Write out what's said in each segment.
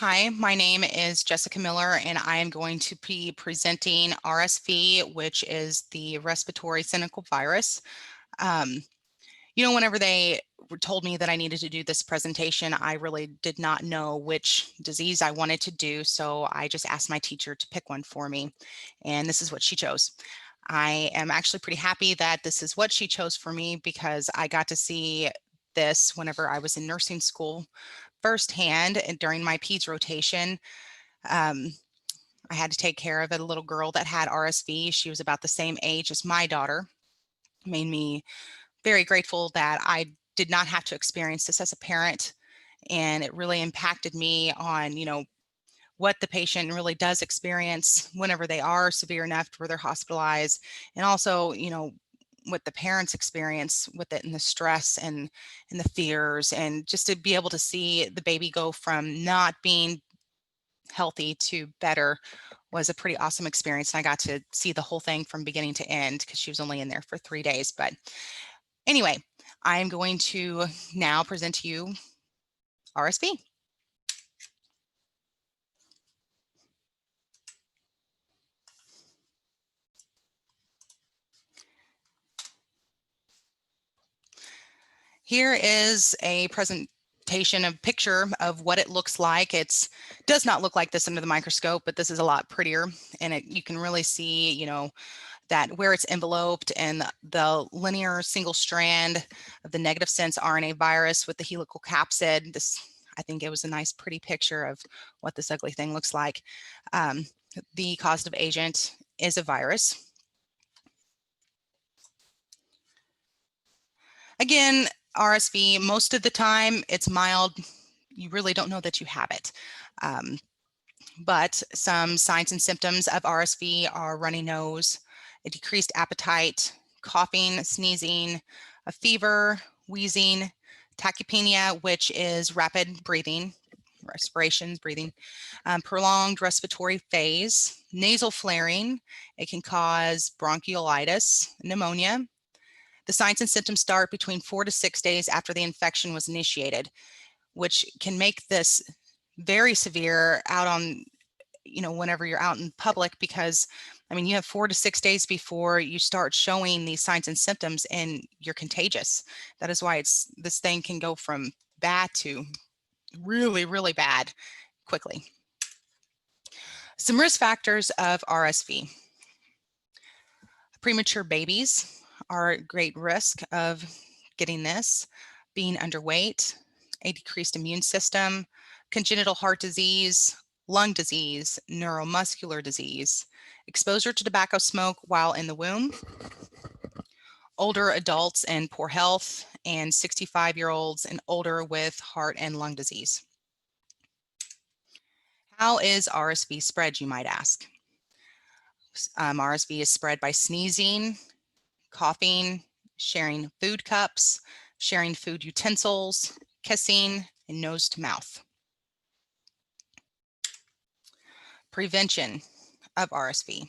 Hi, my name is Jessica Miller, and I am going to be presenting RSV, which is the respiratory syncytial virus. Um, whenever they told me that I needed to do this presentation, I really did not know which disease I wanted to do, so I just asked my teacher to pick one for me, and this is what she chose. I am actually pretty happy that this is what she chose for me because I got to see this whenever I was in nursing school firsthand and during my peds rotation. Um, I had to take care of a little girl that had RSV. She was about the same age as my daughter. It made me very grateful that I did not have to experience this as a parent. And it really impacted me on, what the patient really does experience whenever they are severe enough where they're hospitalized. And also, what the parents experience with it and the stress and the fears, and just to be able to see the baby go from not being healthy to better was a pretty awesome experience. And I got to see the whole thing from beginning to end because she was only in there for 3 days. But anyway, I am going to now present to you RSV. Here is a presentation of picture of what it looks like. It does not look like this under the microscope, but this is a lot prettier, and you can really see, that where it's enveloped and the linear single strand of the negative sense RNA virus with the helical capsid. I think it was a nice, pretty picture of what this ugly thing looks like. The causative agent is a virus. Again, RSV, most of the time it's mild. You really don't know that you have it. But some signs and symptoms of RSV are runny nose, a decreased appetite, coughing, sneezing, a fever, wheezing, tachypnea, which is rapid breathing, respirations, breathing, prolonged respiratory phase, nasal flaring. It can cause bronchiolitis, pneumonia. The signs and symptoms start between 4 to 6 days after the infection was initiated, which can make this very severe out on, whenever you're out in public, because you have 4 to 6 days before you start showing these signs and symptoms, and you're contagious. That is why this thing can go from bad to really, really bad quickly. Some risk factors of RSV. Premature babies are at great risk of getting this, being underweight, a decreased immune system, congenital heart disease, lung disease, neuromuscular disease, exposure to tobacco smoke while in the womb, older adults and poor health, and 65-year-olds and older with heart and lung disease. How is RSV spread, you might ask? RSV is spread by sneezing, coughing, sharing food cups, sharing food utensils, kissing, and nose to mouth. Prevention of RSV.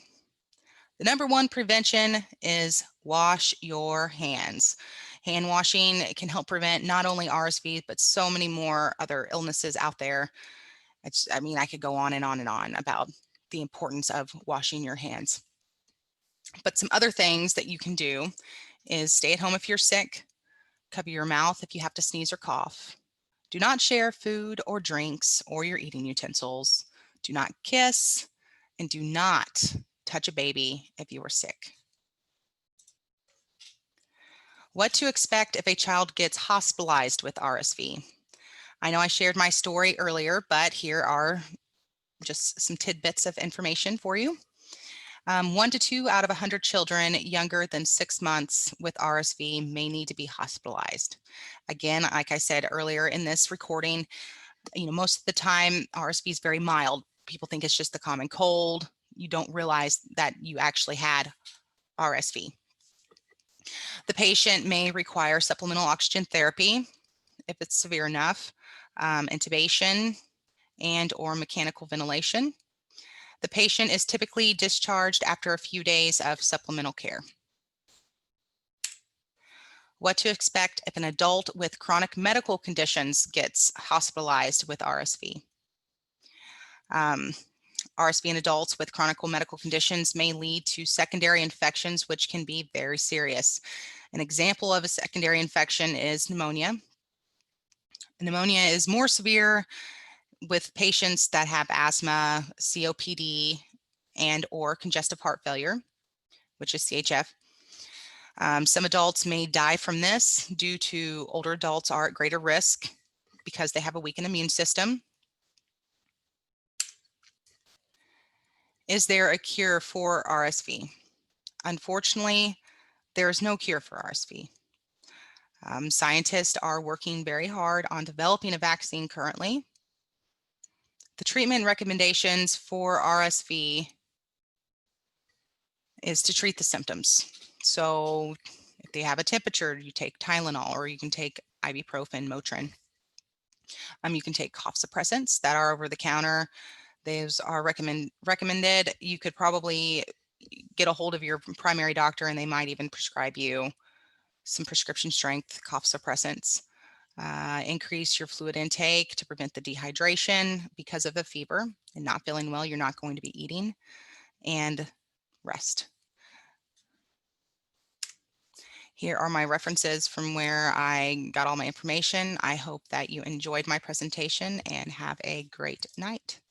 The number one prevention is wash your hands. Hand washing can help prevent not only RSV, but so many more other illnesses out there. I could go on and on and on about the importance of washing your hands. But some other things that you can do is stay at home if you're sick, cover your mouth if you have to sneeze or cough. Do not share food or drinks or your eating utensils. Do not kiss, and do not touch a baby if you are sick. What to expect if a child gets hospitalized with RSV. I know I shared my story earlier, but here are just some tidbits of information for you. 1 to 2 out of 100 children younger than 6 months with RSV may need to be hospitalized. Again, like I said earlier in this recording, most of the time RSV is very mild. People think it's just the common cold. You don't realize that you actually had RSV. The patient may require supplemental oxygen therapy if it's severe enough, intubation, and or mechanical ventilation. The patient is typically discharged after a few days of supplemental care. What to expect if an adult with chronic medical conditions gets hospitalized with RSV. RSV in adults with chronic medical conditions may lead to secondary infections, which can be very serious. An example of a secondary infection is pneumonia. Pneumonia is more severe with patients that have asthma, COPD, and or congestive heart failure, which is CHF. Some adults may die from this due to older adults are at greater risk because they have a weakened immune system. Is there a cure for RSV? Unfortunately, there is no cure for RSV. Scientists are working very hard on developing a vaccine currently. The treatment recommendations for RSV is to treat the symptoms. So if they have a temperature, you take Tylenol, or you can take ibuprofen, Motrin. You can take cough suppressants that are over the counter. Those are recommended. You could probably get a hold of your primary doctor and they might even prescribe you some prescription strength cough suppressants. Increase your fluid intake to prevent the dehydration because of the fever and not feeling well. You're not going to be eating, and rest. Here are my references from where I got all my information. I hope that you enjoyed my presentation and have a great night.